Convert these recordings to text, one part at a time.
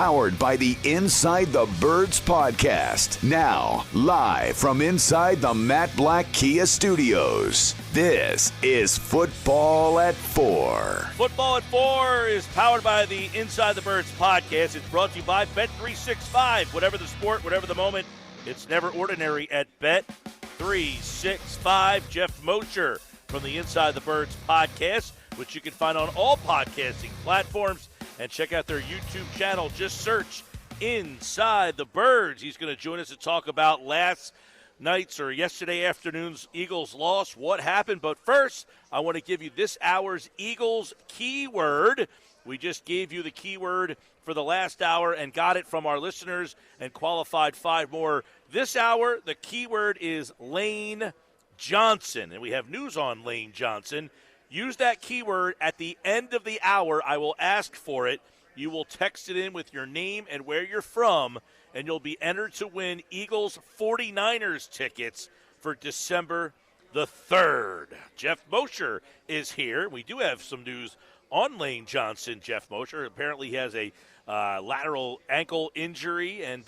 powered by the Inside the Birds podcast. Now, live from inside the Matt Black Kia Studios, this is Football at 4. Football at 4 is powered by the Inside the Birds podcast. It's brought to you by Bet365. Whatever the sport, whatever the moment, it's never ordinary at Bet365. Geoff Mosher from the Inside the Birds podcast, which you can find on all podcasting platforms. And check out their YouTube channel. Just search Inside the Birds. He's going to join us to talk about last night's or yesterday afternoon's Eagles loss. What happened? But first, I want to give you this hour's Eagles keyword. We just gave you the keyword for the last hour and got it from our listeners and qualified 5 more. This hour, the keyword is Lane Johnson. And we have news on Lane Johnson. Use that keyword at the end of the hour. I will ask for it. You will text it in with your name and where you're from, and you'll be entered to win Eagles 49ers tickets for December the 3rd. Geoff Mosher is here. We do have some news on Lane Johnson, Geoff Mosher. Apparently he has a lateral ankle injury and,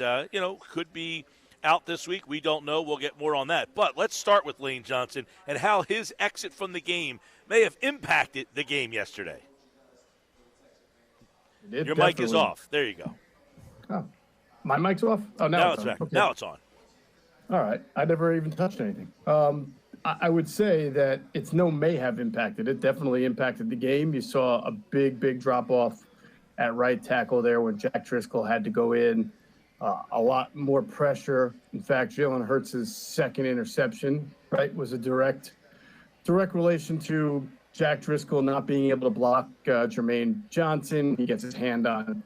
could be out this week. We don't know. We'll get more on that. But let's start with Lane Johnson and how his exit from the game may have impacted the game yesterday. Your mic is off. There you go. Oh, my mic's off? Oh, now it's back. Okay. Now it's on. All right. I never even touched anything. I would say that may have impacted. It definitely impacted the game. You saw a big drop-off at right tackle there when Jack Driscoll had to go in. A lot more pressure. In fact, Jalen Hurts' second interception, right, was a direct relation to Jack Driscoll not being able to block Jermaine Johnson. He gets his hand on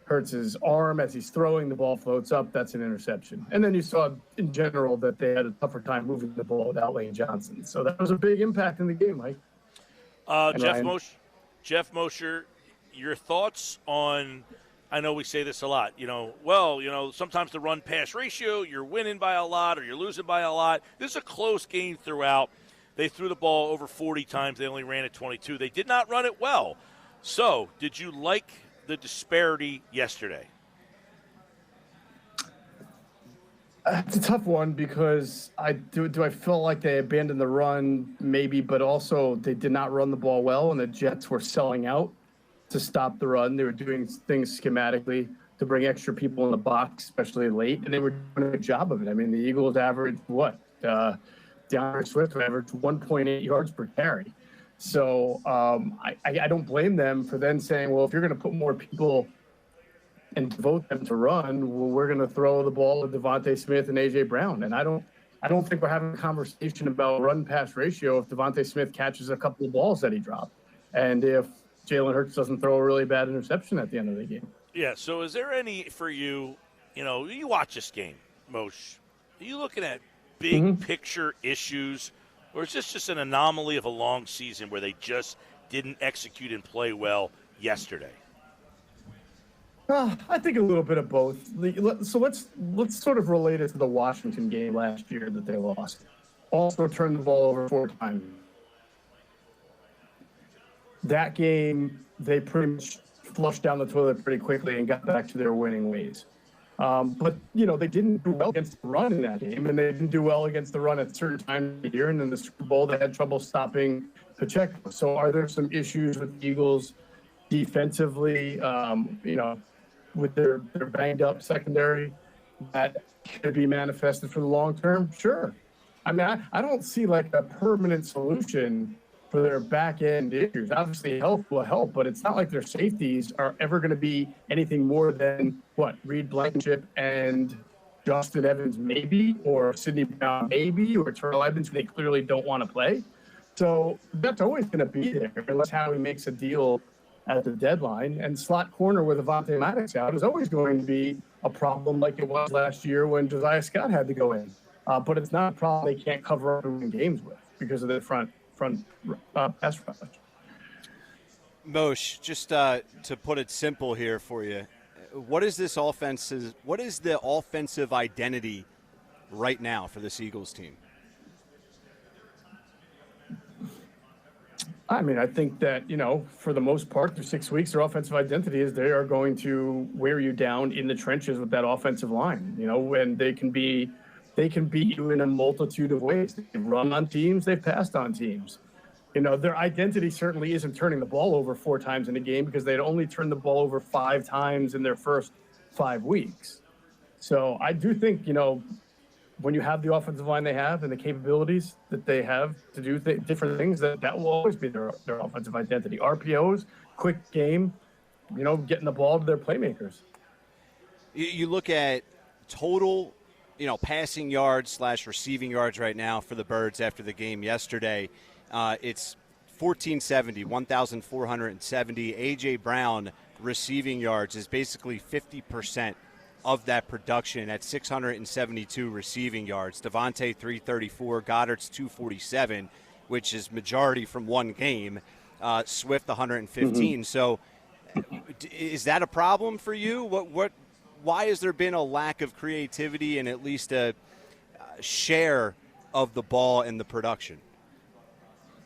Hurts' arm as he's throwing. The ball floats up. That's an interception. And then you saw in general that they had a tougher time moving the ball without Lane Johnson. So that was a big impact in the game, Mike. Geoff Mosher, your thoughts on – I know we say this a lot, sometimes the run-pass ratio, you're winning by a lot or you're losing by a lot. This is a close game throughout. They threw the ball over 40 times. They only ran it 22. They did not run it well. So, did you like the disparity yesterday? It's a tough one because I feel like they abandoned the run? Maybe, but also they did not run the ball well, and the Jets were selling out to stop the run. They were doing things schematically to bring extra people in the box, especially late, and they were doing a good job of it. I mean, the Eagles averaged DeAndre Swift averaged 1.8 yards per carry. So I don't blame them for then saying, well, if you're going to put more people and devote them to run, well, we're going to throw the ball to Devontae Smith and A.J. Brown. And I don't think we're having a conversation about run-pass ratio if Devontae Smith catches a couple of balls that he dropped. And if Jalen Hurts doesn't throw a really bad interception at the end of the game. Yeah, so is there any for you, you watch this game, Moshe, are you looking at big picture issues, or is this just an anomaly of a long season where they just didn't execute and play well yesterday? I think a little bit of both. So let's sort of relate it to the Washington game last year that they lost. Also turned the ball over 4 times. That game, they pretty much flushed down the toilet pretty quickly and got back to their winning ways. But, they didn't do well against the run in that game, and they didn't do well against the run at certain times of the year. And in the Super Bowl, they had trouble stopping Pacheco. So are there some issues with the Eagles defensively, with their banged-up secondary that could be manifested for the long term? Sure. I mean, I don't see, like, a permanent solution for their back-end issues. Obviously, help will help, but it's not like their safeties are ever going to be anything more than, Reed Blankenship and Justin Evans maybe, or Sidney Brown maybe, or Terrell Evans, who they clearly don't want to play. So that's always going to be there unless Howie makes a deal at the deadline. And slot corner with Avonte Maddox out is always going to be a problem like it was last year when Josiah Scott had to go in. But it's not a problem they can't cover up and win games with because of their front pass rush. Moshe, just to put it simple here for you, what is the offensive identity right now for this Eagles team? I mean, I think that, for the most part, through 6 weeks, their offensive identity is they are going to wear you down in the trenches with that offensive line, and they can beat you in a multitude of ways. They've run on teams, they've passed on teams. Their identity certainly isn't turning the ball over 4 times in a game because they'd only turned the ball over 5 times in their first 5 weeks. So I do think, when you have the offensive line they have and the capabilities that they have to do different things, that will always be their offensive identity. RPOs, quick game, getting the ball to their playmakers. You look at total, passing yards / receiving yards right now for the Birds after the game yesterday. It's 1,470, 1,470. A.J. Brown receiving yards is basically 50% of that production at 672 receiving yards. Devontae 334, Goddard's 247, which is majority from one game. Swift 115. So is that a problem for you? Why has there been a lack of creativity and at least a share of the ball in the production?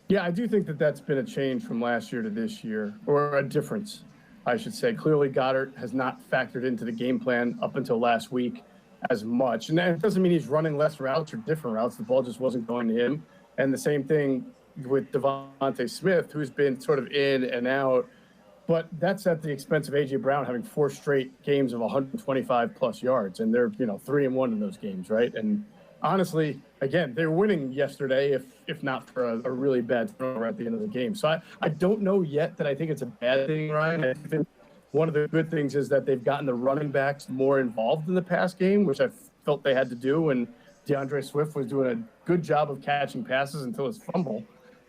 Yeah, I do think that's been a change from last year to this year, or a difference, I should say. Clearly, Goddard has not factored into the game plan up until last week as much. And that doesn't mean he's running less routes or different routes. The ball just wasn't going to him. And the same thing with Devontae Smith, who's been sort of in and out. But that's at the expense of A.J. Brown having 4 straight games of 125-plus yards. And they're, 3-1 in those games, right? And honestly, again, they were winning yesterday, if not for a really bad turnover at the end of the game. So I don't know yet that I think it's a bad thing, Ryan. I think one of the good things is that they've gotten the running backs more involved in the pass game, which I felt they had to do. And DeAndre Swift was doing a good job of catching passes until his fumble.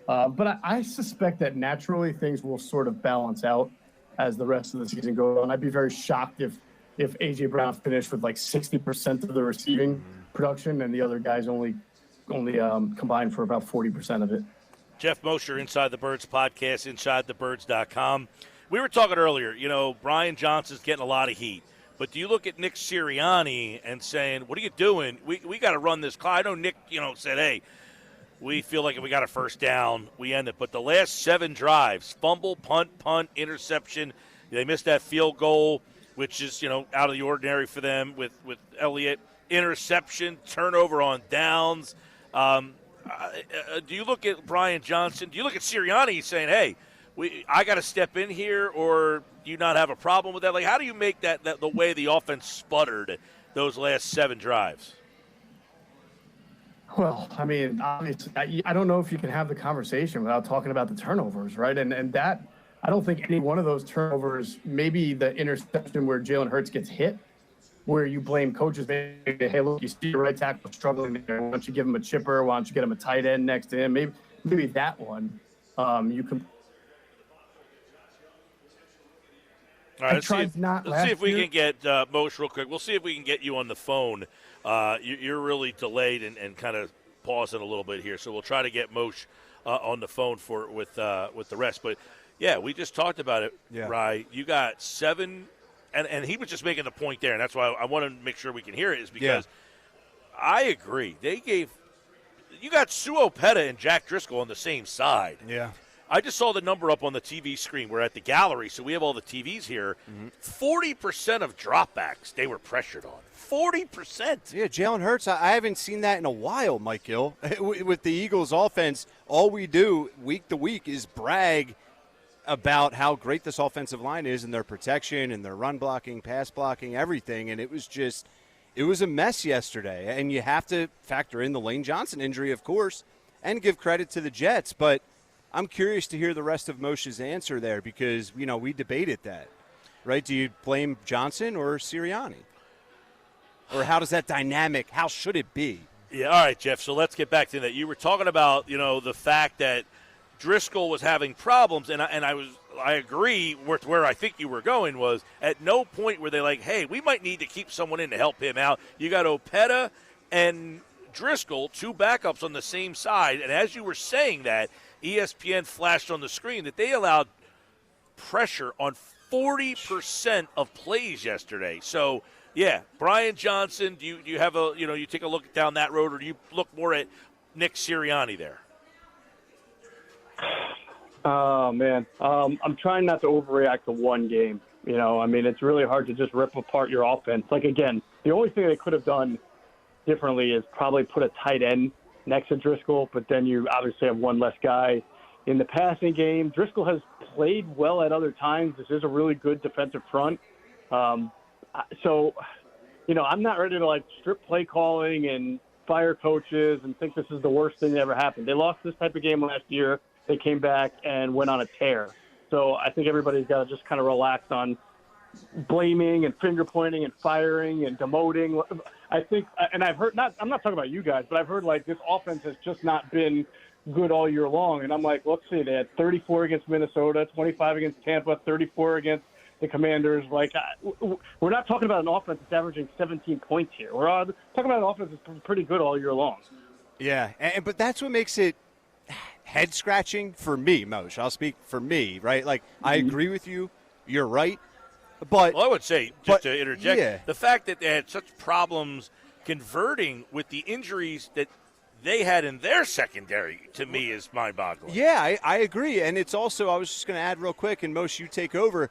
But I suspect that naturally things will sort of balance out as the rest of the season goes on. I'd be very shocked if A.J. Brown finished with like 60% of the receiving production and the other guys only combined for about 40% of it. Geoff Mosher, Inside the Birds podcast, InsideTheBirds.com. We were talking earlier, Brian Johnson's getting a lot of heat. But do you look at Nick Sirianni and saying, what are you doing? We got to run this clock. I know Nick, said, hey, we feel like if we got a first down, we end it. But the last 7 drives, fumble, punt, interception, they missed that field goal, which is, out of the ordinary for them with Elliott. Interception, turnover on downs. Do you look at Brian Johnson? Do you look at Sirianni saying, hey, I got to step in here, or do you not have a problem with that? Like, how do you make that the way the offense sputtered those last 7 drives? Well, I mean, obviously, I don't know if you can have the conversation without talking about the turnovers, right? And that, I don't think any one of those turnovers, maybe the interception where Jalen Hurts gets hit, where you blame coaches, maybe, hey, look, you see your right tackle struggling there. Why don't you give him a chipper? Why don't you get him a tight end next to him? Maybe that one you can. All right, let's see if we can get Moshe real quick. We'll see if we can get you on the phone. You're really delayed and kind of pausing a little bit here, so we'll try to get Moshe on the phone with the rest. But, yeah, we just talked about it, Rye. You got 7 – and he was just making the point there, and that's why I want to make sure we can hear it, is because I agree. You got Sue Opeta and Jack Driscoll on the same side. Yeah. I just saw the number up on the TV screen. We're at the gallery, so we have all the TVs here. 40% of dropbacks they were pressured on. 40%. Yeah, Jalen Hurts, I haven't seen that in a while, Mike Gill. With the Eagles offense, all we do week to week is brag about how great this offensive line is and their protection and their run blocking, pass blocking, everything. And it was a mess yesterday. And you have to factor in the Lane Johnson injury, of course, and give credit to the Jets. But I'm curious to hear the rest of Moshe's answer there because, we debated that, right? Do you blame Johnson or Sirianni? Or how does that dynamic, how should it be? Yeah, all right, Jeff, so let's get back to that. You were talking about, the fact that Driscoll was having problems, and I agree with where I think you were going was at no point were they like, hey, we might need to keep someone in to help him out. You got Opeta and Driscoll, 2 backups on the same side, and as you were saying that, ESPN flashed on the screen that they allowed pressure on 40% of plays yesterday. So, yeah, Brian Johnson, do you have you take a look down that road, or do you look more at Nick Sirianni there? Oh, man. I'm trying not to overreact to one game. It's really hard to just rip apart your offense. Like, again, the only thing they could have done differently is probably put a tight end next to Driscoll, but then you obviously have one less guy in the passing game. Driscoll has played well at other times. This is a really good defensive front. So, I'm not ready to, strip play calling and fire coaches and think this is the worst thing that ever happened. They lost this type of game last year. They came back and went on a tear. So I think everybody's got to just kind of relax on blaming and finger pointing and firing and demoting. I think, and I've heard, I'm not talking about you guys, but I've heard this offense has just not been good all year long. And I'm like, let's see, they had 34 against Minnesota, 25 against Tampa, 34 against the Commanders. We're not talking about an offense that's averaging 17 points here. We're talking about an offense that's pretty good all year long. Yeah, but that's what makes it head scratching for me, Moshe. I'll speak for me, right? I agree with you. You're right. But I would say, just to interject, yeah. the fact that they had such problems converting with the injuries that they had in their secondary, to me, is mind-boggling. Yeah, I agree. And it's also, I was just going to add real quick, and Moshe, you take over,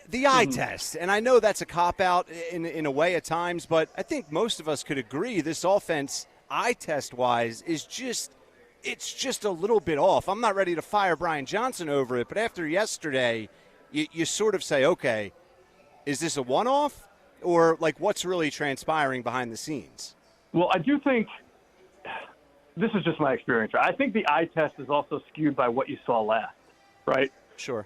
the eye test. And I know that's a cop-out in a way at times, but I think most of us could agree this offense, eye test-wise, is just – it's just a little bit off. I'm not ready to fire Brian Johnson over it, but after yesterday, you sort of say, okay, is this a one-off, or what's really transpiring behind the scenes? Well, I do think this is just my experience. Right? I think the eye test is also skewed by what you saw last, right? Sure.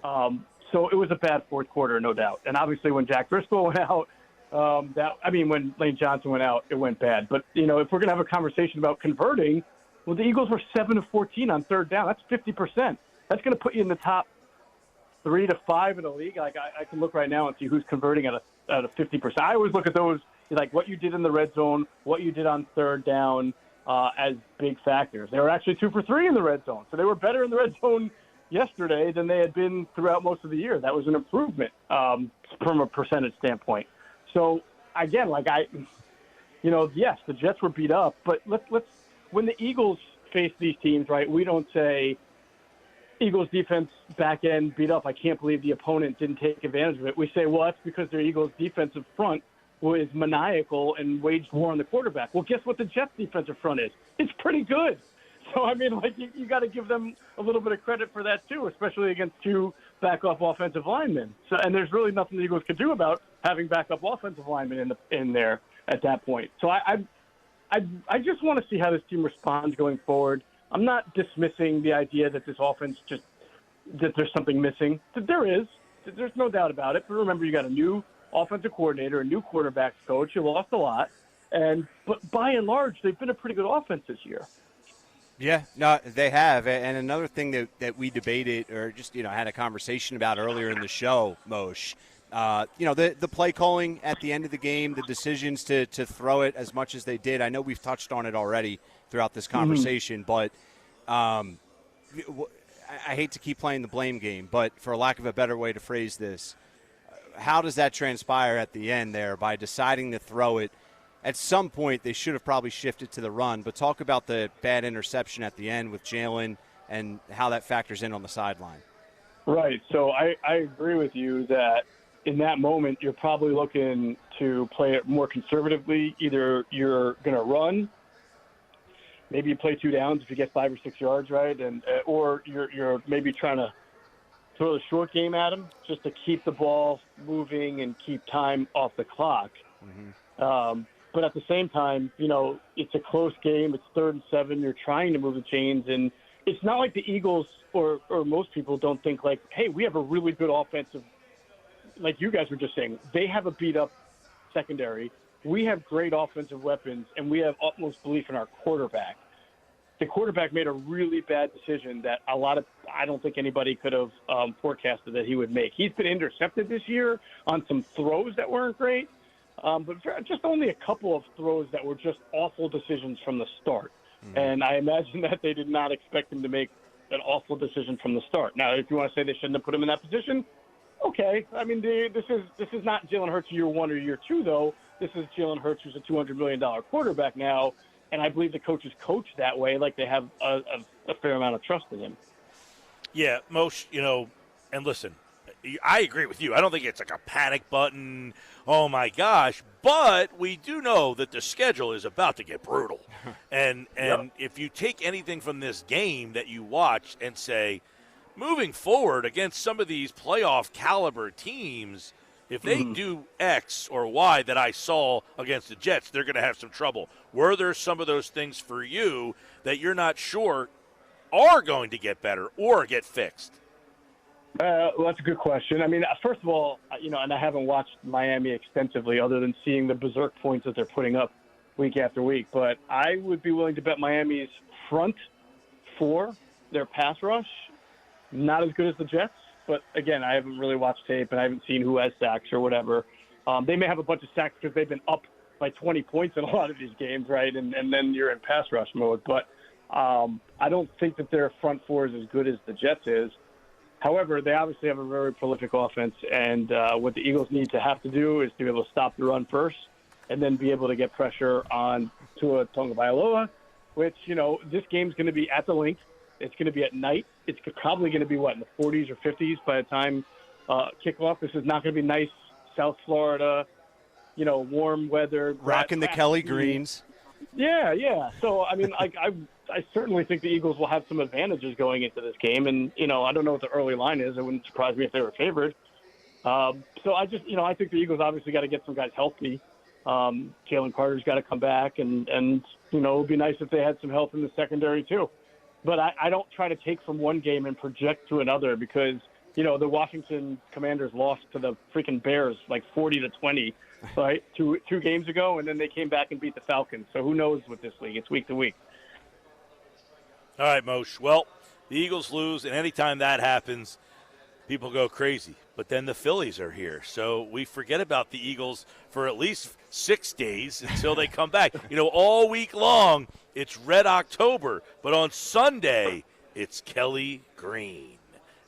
So it was a bad fourth quarter, no doubt. And obviously when Jack Driscoll went out, when Lane Johnson went out, it went bad. But, if we're going to have a conversation about converting, well, the Eagles were 7 of 14 on third down. That's 50%. That's going to put you in the top 3 to 5 in the league. I can look right now and see who's converting at a 50%. I always look at those, what you did in the red zone, what you did on third down as big factors. They were actually 2 for 3 in the red zone. So they were better in the red zone yesterday than they had been throughout most of the year. That was an improvement from a percentage standpoint. So, again, yes, the Jets were beat up, but let's when the Eagles face these teams, right, we don't say Eagles defense back end beat up. I can't believe the opponent didn't take advantage of it. We say, well, that's because their Eagles defensive front was maniacal and waged war on the quarterback. Well, guess what the Jets defensive front is? It's pretty good. So, you got to give them a little bit of credit for that, too, especially against two backup offensive linemen. So, and there's really nothing the Eagles could do about having backup offensive linemen in there at that point. So I just want to see how this team responds going forward. I'm not dismissing the idea that this offense that there's something missing. There is. There's no doubt about it. But remember, you got a new offensive coordinator, a new quarterbacks coach. You lost a lot. But by and large, they've been a pretty good offense this year. Yeah, no, they have. And another thing that we debated or just, had a conversation about earlier in the show, Moshe, the play calling at the end of the game, the decisions to throw it as much as they did. I know we've touched on it already throughout this conversation, but I hate to keep playing the blame game, but for lack of a better way to phrase this, how does that transpire at the end there by deciding to throw it? At some point, they should have probably shifted to the run, but talk about the bad interception at the end with Jalen and how that factors in on the sideline. Right. So I agree with you that in that moment, you're probably looking to play it more conservatively. Either you're going to run, maybe you play 2 downs if you get 5 or 6 yards, right? Or you're maybe trying to throw the short game at them just to keep the ball moving and keep time off the clock. Mm-hmm. But at the same time, it's a close game. It's 3rd and 7. You're trying to move the chains. And it's not like the Eagles or most people don't think hey, we have a really good offensive, like you guys were just saying. They have a beat-up secondary. We have great offensive weapons, and we have utmost belief in our quarterback. The quarterback made a really bad decision that I don't think anybody could have forecasted that he would make. He's been intercepted this year on some throws that weren't great. But just only a couple of throws that were just awful decisions from the start. Mm-hmm. And I imagine that they did not expect him to make an awful decision from the start. Now, if you want to say they shouldn't have put him in that position, okay. This is not Jalen Hurts year 1 or year 2, though. This is Jalen Hurts, who's a $200 million quarterback now, and I believe the coaches coach that way, like they have a fair amount of trust in him. Yeah, most, and listen, I agree with you. I don't think it's like a panic button, oh my gosh, but we do know that the schedule is about to get brutal. And if you take anything from this game that you watch and say, moving forward against some of these playoff caliber teams, if they do X or Y that I saw against the Jets, they're going to have some trouble. Were there some of those things for you that you're not sure are going to get better or get fixed? Well, that's a good question. I mean, first of all, and I haven't watched Miami extensively other than seeing the berserk points that they're putting up week after week. But I would be willing to bet Miami's front four, their pass rush, not as good as the Jets. But, again, I haven't really watched tape, and I haven't seen who has sacks or whatever. They may have a bunch of sacks because they've been up by 20 points in a lot of these games, right? And then you're in pass rush mode. But I don't think that their front four is as good as the Jets is. However, they obviously have a very prolific offense, and what the Eagles need to have to do is to be able to stop the run first and then be able to get pressure on Tua Tagovailoa, which, this game's going to be at the link. It's going to be at night. It's probably going to be, in the 40s or 50s by the time kickoff. This is not going to be nice South Florida, warm weather. Rocking the Kelly Greens. Yeah. So, I mean, I certainly think the Eagles will have some advantages going into this game. And, I don't know what the early line is. It wouldn't surprise me if they were favored. So I just, I think the Eagles obviously got to get some guys healthy. Jalen Carter's got to come back. And it would be nice if they had some help in the secondary, too. But I don't try to take from one game and project to another because, the Washington Commanders lost to the freaking Bears like 40-20, right, two games ago, and then they came back and beat the Falcons. So who knows with this league? It's week to week. All right, Moshe. Well, the Eagles lose, and anytime that happens, people go crazy. But then the Phillies are here, so we forget about the Eagles for at least 6 days until they come back. All week long, it's Red October, but on Sunday, it's Kelly Green.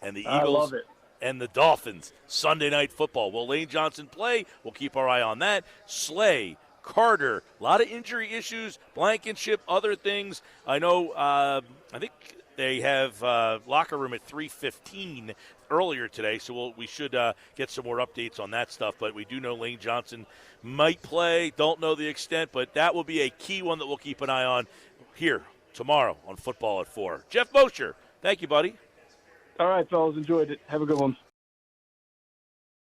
And the Eagles and the Dolphins, Sunday Night Football. Will Lane Johnson play? We'll keep our eye on that. Slay, Carter, a lot of injury issues, Blankenship, other things. I know, I think they have locker room at 3:15 earlier today, so we should get some more updates on that stuff. But we do know Lane Johnson might play. Don't know the extent, but that will be a key one that we'll keep an eye on here tomorrow on Football at 4. Geoff Mosher, thank you, buddy. All right, fellas, enjoyed it. Have a good one.